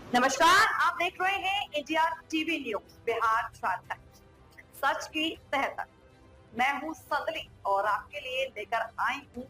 नमस्कार, आप देख रहे हैं NDR-TB न्यूज बिहार झारखंड, सच की तह तक। मैं हूं संदली और आपके लिए लेकर आई हूं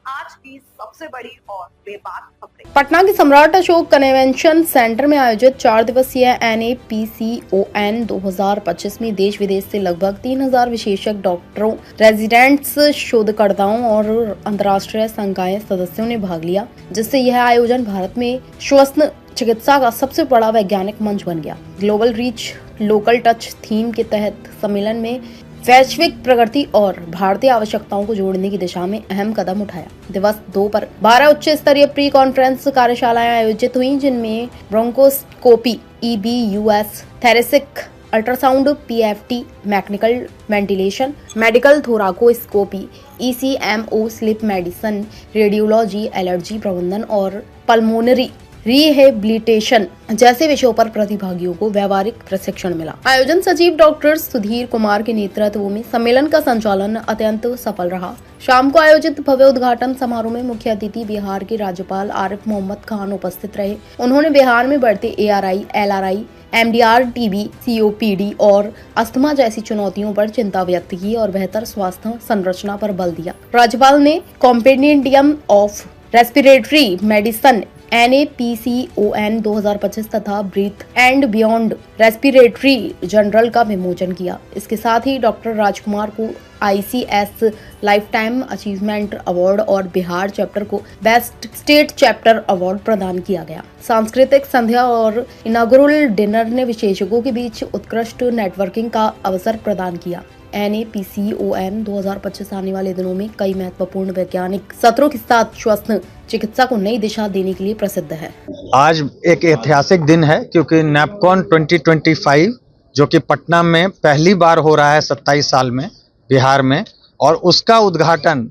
आज की सबसे बड़ी और बेबाक खबरें। पटना के सम्राट अशोक कन्वेंशन सेंटर में आयोजित 4 दिवसीय NAPCON 2025 में देश विदेश से लगभग 3000 विशेषज्ञ डॉक्टरों, रेजिडेंट्स, शोधकर्ताओं और अंतर्राष्ट्रीय संकाय सदस्यों ने भाग लिया, जिससे यह आयोजन भारत में श्वसन चिकित्सा का सबसे बड़ा वैज्ञानिक मंच बन गया। Global reach local touch theme के तहत सम्मेलन में वैश्विक प्रगति और भारतीय आवश्यकताओं को जोड़ने की दिशा में अहम कदम उठाया। दिवस 2 पर 12 उच्च स्तरीय प्री कॉन्फ्रेंस कार्यशालाएं आयोजित हुई, जिनमें bronchoscopy, EBUS, thoracic, ultrasound, PFT, mechanical ventilation, medical thoracoscopy, ECMO, sleep medicine, radiology, allergy प्रबंधन और पल्मोनरी रिहेबिलिटेशन जैसे विषयों पर प्रतिभागियों को व्यावहारिक प्रशिक्षण मिला। आयोजन सचिव डॉक्टर सुधीर कुमार के नेतृत्व में सम्मेलन का संचालन अत्यंत सफल रहा। शाम को आयोजित भव्य उद्घाटन समारोह में मुख्य अतिथि बिहार के राज्यपाल आरिफ मोहम्मद खान उपस्थित रहे। उन्होंने बिहार में बढ़ते ARI, LRI, MDR-TB, COPD और अस्थमा जैसी चुनौतियों पर चिंता व्यक्त की और बेहतर स्वास्थ्य संरचना पर बल दिया। राज्यपाल ने compendium of respiratory medicine NAPCON 2025 तथा breath and beyond respiratory journal का विमोचन किया। इसके साथ ही डॉक्टर राजकुमार को ICS life time achievement award और बिहार चैप्टर को बेस्ट स्टेट चैप्टर अवार्ड प्रदान किया गया। सांस्कृतिक संध्या और इनॉग्रेल डिनर ने विशेषज्ञों के बीच उत्कृष्ट नेटवर्किंग का अवसर प्रदान किया। NAPCON 2025 आने वाले दिनों में कई महत्वपूर्ण वैज्ञानिक सत्रों के साथ श्वसन चिकित्सा को नई दिशा देने के लिए प्रसिद्ध है। आज एक ऐतिहासिक दिन है क्योंकि नैपकॉन 2025 जो कि पटना में पहली बार हो रहा है 27 साल में बिहार में, और उसका उद्घाटन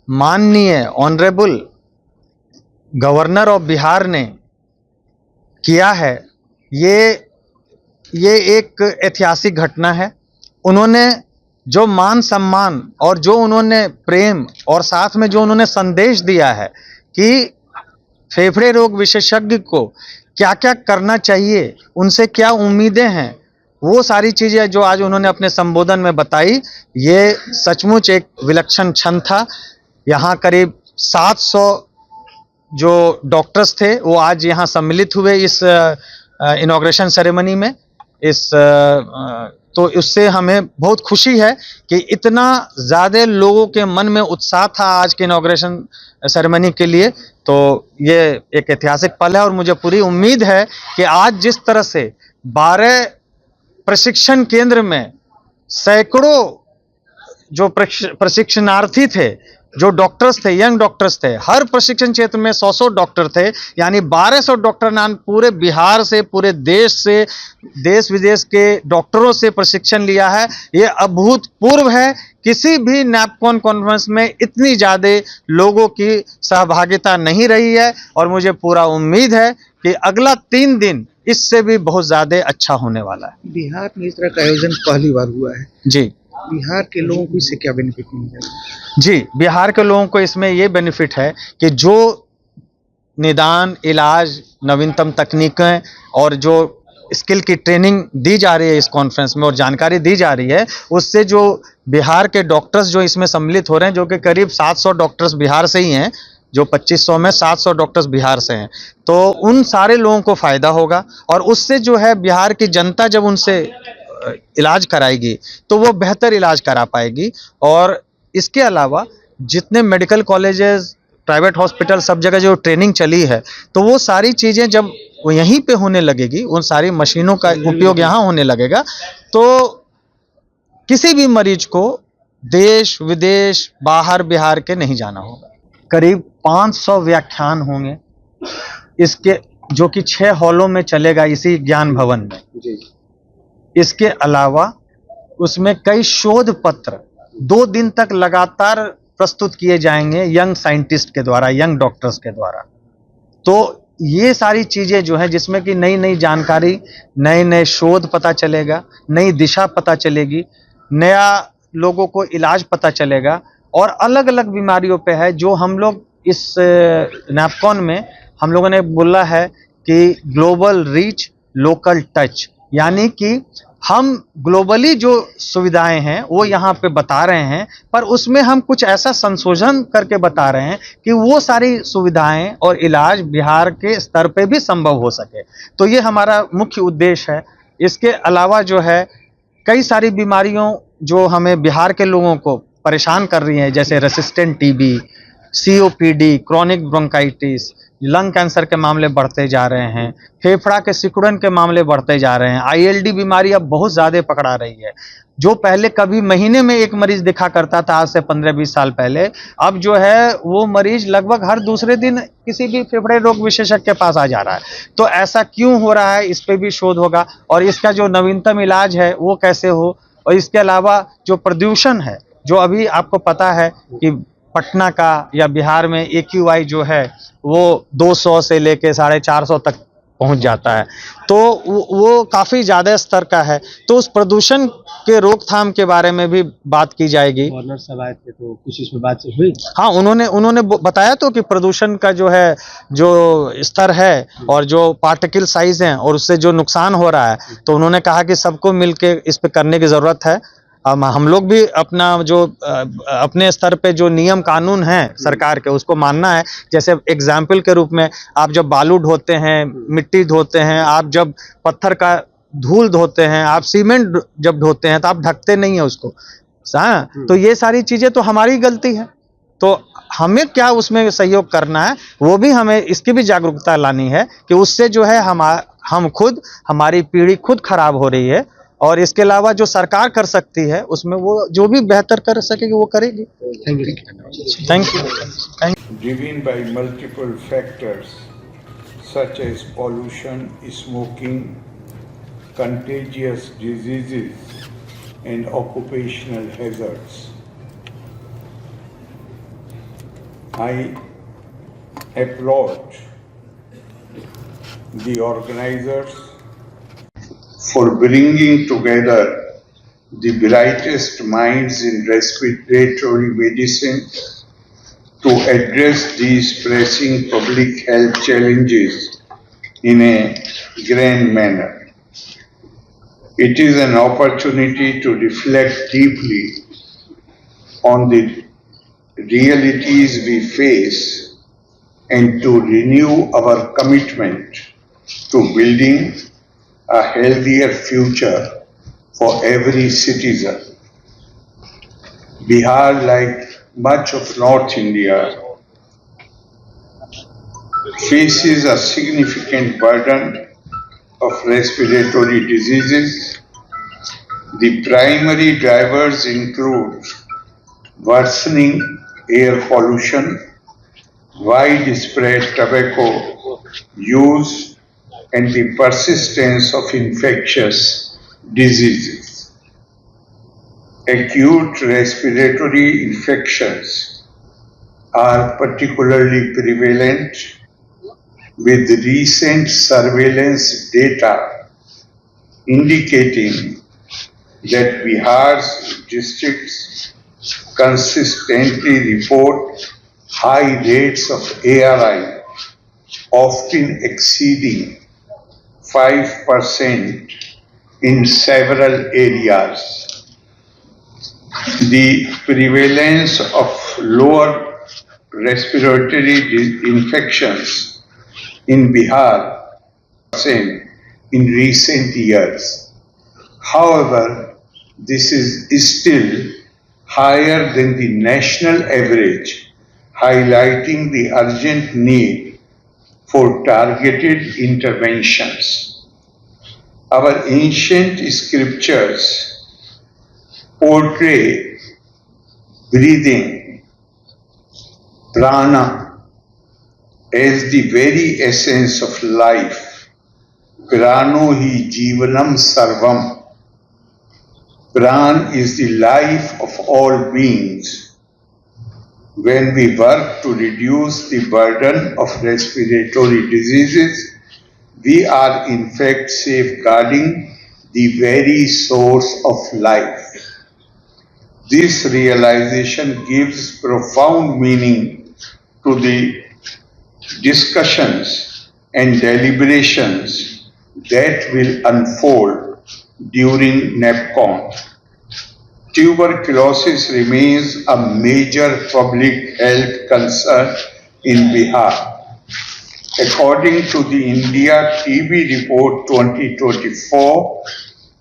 माननीय ऑनरेबल गवर्नर ऑफ बिहार ने किया है। ये एक ऐतिहासिक घटना है। उन्होंने जो मान सम्मान और जो उन्होंने प्रेम और साथ में जो उन्होंने संदेश दिया है कि फेफड़े रोग विशेषज्ञ को क्या क्या करना चाहिए, उनसे क्या उम्मीदें हैं, वो सारी चीज़ें जो आज उन्होंने अपने संबोधन में बताई, ये सचमुच एक विलक्षण क्षण था। यहाँ करीब 700 जो डॉक्टर्स थे वो आज यहाँ सम्मिलित हुए इस इनॉग्रेशन सेरेमनी में। तो उससे हमें बहुत खुशी है कि इतना ज़्यादा लोगों के मन में उत्साह था आज के इनॉग्रेशन सेरेमनी के लिए। तो ये एक ऐतिहासिक पल है और मुझे पूरी उम्मीद है कि आज जिस तरह से 12 प्रशिक्षण केंद्र में सैकड़ों जो प्रशिक्षणार्थी थे, जो डॉक्टर्स थे, यंग डॉक्टर्स थे, हर प्रशिक्षण क्षेत्र में 100 डॉक्टर थे, यानी 1200 डॉक्टर नाम पूरे बिहार से, पूरे देश से, देश विदेश के डॉक्टरों से प्रशिक्षण लिया है। ये अभूतपूर्व है। किसी भी नैपकॉन कॉन्फ्रेंस में इतनी ज़्यादा लोगों की सहभागिता नहीं रही है और मुझे पूरा उम्मीद है कि अगला 3 दिन इससे भी बहुत ज़्यादा अच्छा होने वाला है। बिहार में इस तरह का आयोजन पहली बार हुआ है जी। बिहार के लोगों को इससे क्या बेनिफिट मिलेगा? जी, बिहार के लोगों को इसमें ये बेनिफिट है कि जो निदान, इलाज, नवीनतम तकनीकें और जो स्किल की ट्रेनिंग दी जा रही है इस कॉन्फ्रेंस में और जानकारी दी जा रही है, उससे जो बिहार के डॉक्टर्स जो इसमें सम्मिलित हो रहे हैं, जो कि करीब 700 डॉक्टर्स बिहार से ही हैं, जो 2500 में 700 डॉक्टर्स बिहार से हैं, तो उन सारे लोगों को फ़ायदा होगा। और उससे जो है बिहार की जनता जब उनसे इलाज कराएगी तो वो बेहतर इलाज करा पाएगी। और इसके अलावा जितने मेडिकल कॉलेजेस, प्राइवेट हॉस्पिटल, सब जगह जो ट्रेनिंग चली है, तो वो सारी चीज़ें जब वो यहीं पे होने लगेगी, उन सारी मशीनों का उपयोग यहाँ होने लगेगा, तो किसी भी मरीज को देश विदेश बाहर बिहार के नहीं जाना होगा। करीब 500 व्याख्यान होंगे इसके, जो कि 6 हॉलों में चलेगा इसी ज्ञान भवन में। इसके अलावा उसमें कई शोध पत्र 2 दिन तक लगातार प्रस्तुत किए जाएंगे यंग साइंटिस्ट के द्वारा, यंग डॉक्टर्स के द्वारा। तो ये सारी चीज़ें जो है जिसमें कि नई नई जानकारी, नए नए शोध पता चलेगा, नई दिशा पता चलेगी, नया लोगों को इलाज पता चलेगा। और अलग अलग बीमारियों पे है जो हम लोग इस नैपकॉन में हम लोगों ने बोला है कि ग्लोबल रीच, लोकल टच, यानी कि हम ग्लोबली जो सुविधाएं हैं वो यहाँ पे बता रहे हैं, पर उसमें हम कुछ ऐसा संशोधन करके बता रहे हैं कि वो सारी सुविधाएं और इलाज बिहार के स्तर पे भी संभव हो सके। तो ये हमारा मुख्य उद्देश्य है। इसके अलावा जो है कई सारी बीमारियों जो हमें बिहार के लोगों को परेशान कर रही हैं, जैसे resistant TB, COPD, chronic bronchitis, lung cancer के मामले बढ़ते जा रहे हैं, फेफड़ा के सिकुड़न के मामले बढ़ते जा रहे हैं, आईएलडी बीमारी अब बहुत ज़्यादा पकड़ा रही है। जो पहले कभी महीने में एक मरीज दिखा करता था आज से 15-20 साल पहले, अब जो है वो मरीज लगभग हर दूसरे दिन किसी भी फेफड़े रोग विशेषज्ञ के पास आ जा रहा है। तो ऐसा क्यों हो रहा है, इस पे भी शोध होगा और इसका जो नवीनतम इलाज है वो कैसे हो। और इसके अलावा जो प्रदूषण है, जो अभी आपको पता है कि पटना का या बिहार में AQI जो है वो 200 से लेके 450 तक पहुंच जाता है, तो वो काफ़ी ज़्यादा स्तर का है। तो उस प्रदूषण के रोकथाम के बारे में भी बात की जाएगी। गवर्नर साहब आए थे तो कुछ इसमें बातचीत हुई? हाँ, उन्होंने बताया तो कि प्रदूषण का जो है जो स्तर है और जो पार्टिकल साइज हैं और उससे जो नुकसान हो रहा है, तो उन्होंने कहा कि सबको मिलके इस पे करने की ज़रूरत है। हम लोग भी अपना जो अपने स्तर पे जो नियम कानून हैं सरकार के उसको मानना है। जैसे एग्जाम्पल के रूप में आप जब बालू ढोते हैं, मिट्टी धोते हैं, आप जब पत्थर का धूल धोते हैं, आप सीमेंट जब ढोते हैं तो आप ढकते नहीं है उसको। हाँ, तो ये सारी चीज़ें तो हमारी गलती है, तो हमें क्या उसमें सहयोग करना है, वो भी हमें इसकी भी जागरूकता लानी है कि उससे जो है हम खुद, हमारी पीढ़ी खुद खराब हो रही है। और इसके अलावा जो सरकार कर सकती है उसमें वो जो भी बेहतर कर सकेगी वो करेगी। Thank you. Driven by multiple factors such as pollution, smoking, contagious diseases, and occupational hazards. I applaud the organizers for bringing together the brightest minds in respiratory medicine to address these pressing public health challenges in a grand manner. It is an opportunity to reflect deeply on the realities we face and to renew our commitment to building a healthier future for every citizen. Bihar, like much of North India, faces a significant burden of respiratory diseases. The primary drivers include worsening air pollution, widespread tobacco use, and the persistence of infectious diseases. Acute respiratory infections are particularly prevalent, with recent surveillance data indicating that Bihar's districts consistently report high rates of ARI, often exceeding 5% in several areas. The prevalence of lower respiratory infections in Bihar in recent years. However, this is still higher than the national average, highlighting the urgent need for targeted interventions. Our ancient scriptures portray breathing, prana, as the very essence of life. Prano hi jivanam sarvam. Pran is the life of all beings. When we work to reduce the burden of respiratory diseases, we are in fact safeguarding the very source of life. This realization gives profound meaning to the discussions and deliberations that will unfold during Napcon. Tuberculosis remains a major public health concern in Bihar. According to the MDR-TB report 2024,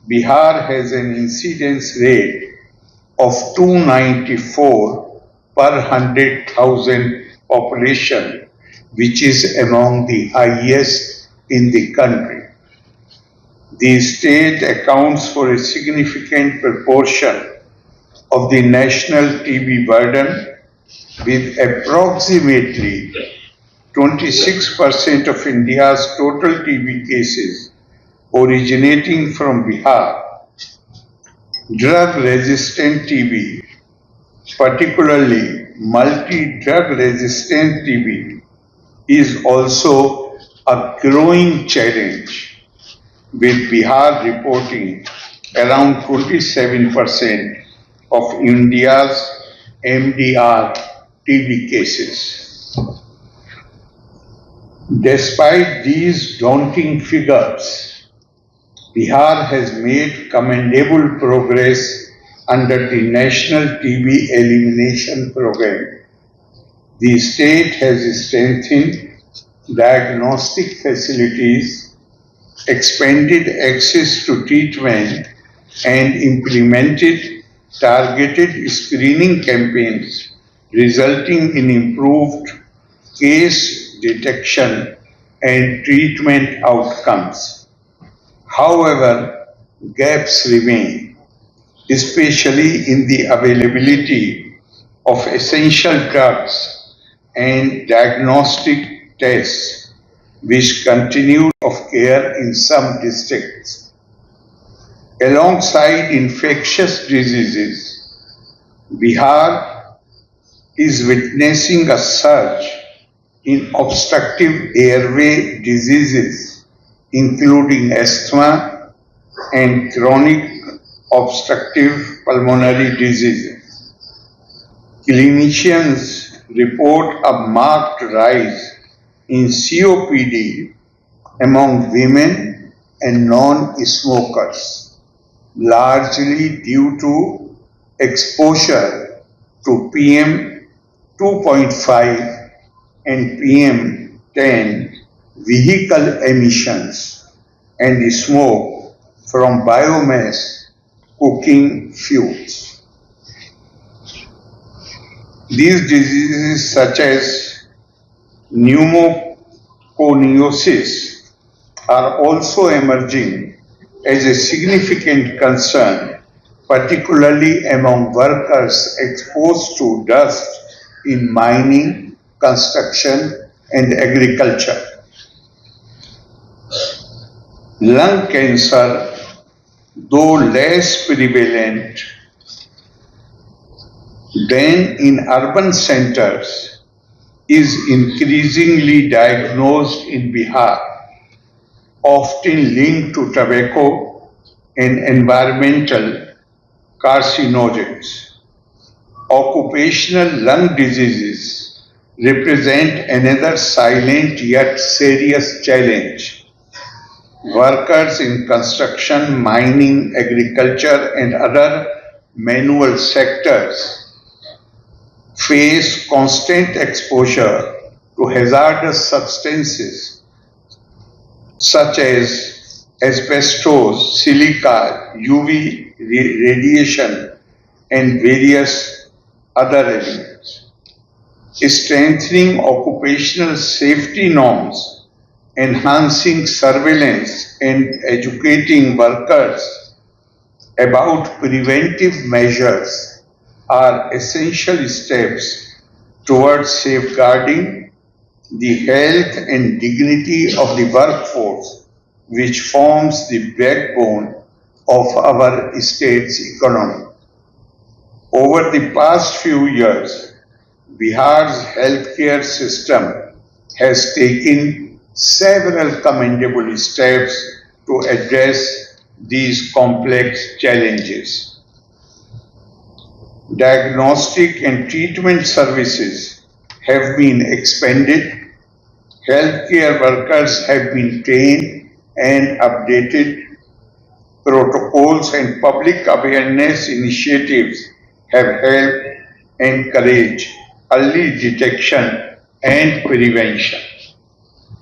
Bihar has an incidence rate of 294 per 100,000 population, which is among the highest in the country. The state accounts for a significant proportion of the national TB burden, with approximately 26% of India's total TB cases originating from Bihar. Drug-resistant TB, particularly multi-drug resistant TB, is also a growing challenge, with Bihar reporting around 27% of India's MDR-TB cases. Despite these daunting figures, Bihar has made commendable progress under the National TB Elimination Program. The state has strengthened diagnostic facilities, expanded access to treatment, and implemented targeted screening campaigns, resulting in improved case detection and treatment outcomes. However, gaps remain, especially in the availability of essential drugs and diagnostic tests, which continue of care in some districts. Alongside infectious diseases, Bihar is witnessing a surge in obstructive airway diseases, including asthma and chronic obstructive pulmonary diseases. Clinicians report a marked rise in COPD among women and non-smokers, largely due to exposure to PM 2.5 and PM10 vehicle emissions and smoke from biomass cooking fuels. These diseases such as pneumoconiosis are also emerging as a significant concern, particularly among workers exposed to dust in mining, construction, and agriculture. Lung cancer, though less prevalent than in urban centers, is increasingly diagnosed in Bihar, often linked to tobacco and environmental carcinogens. Occupational lung diseases represent another silent yet serious challenge. Workers in construction, mining, agriculture, and other manual sectors face constant exposure to hazardous substances such as asbestos, silica, UV radiation, and various other elements. Strengthening occupational safety norms, enhancing surveillance, and educating workers about preventive measures are essential steps towards safeguarding the health and dignity of the workforce, which forms the backbone of our state's economy. Over the past few years, Bihar's healthcare system has taken several commendable steps to address these complex challenges. Diagnostic and treatment services have been expanded, Healthcare workers have been trained and updated. Protocols and public awareness initiatives have helped encourage early detection and prevention.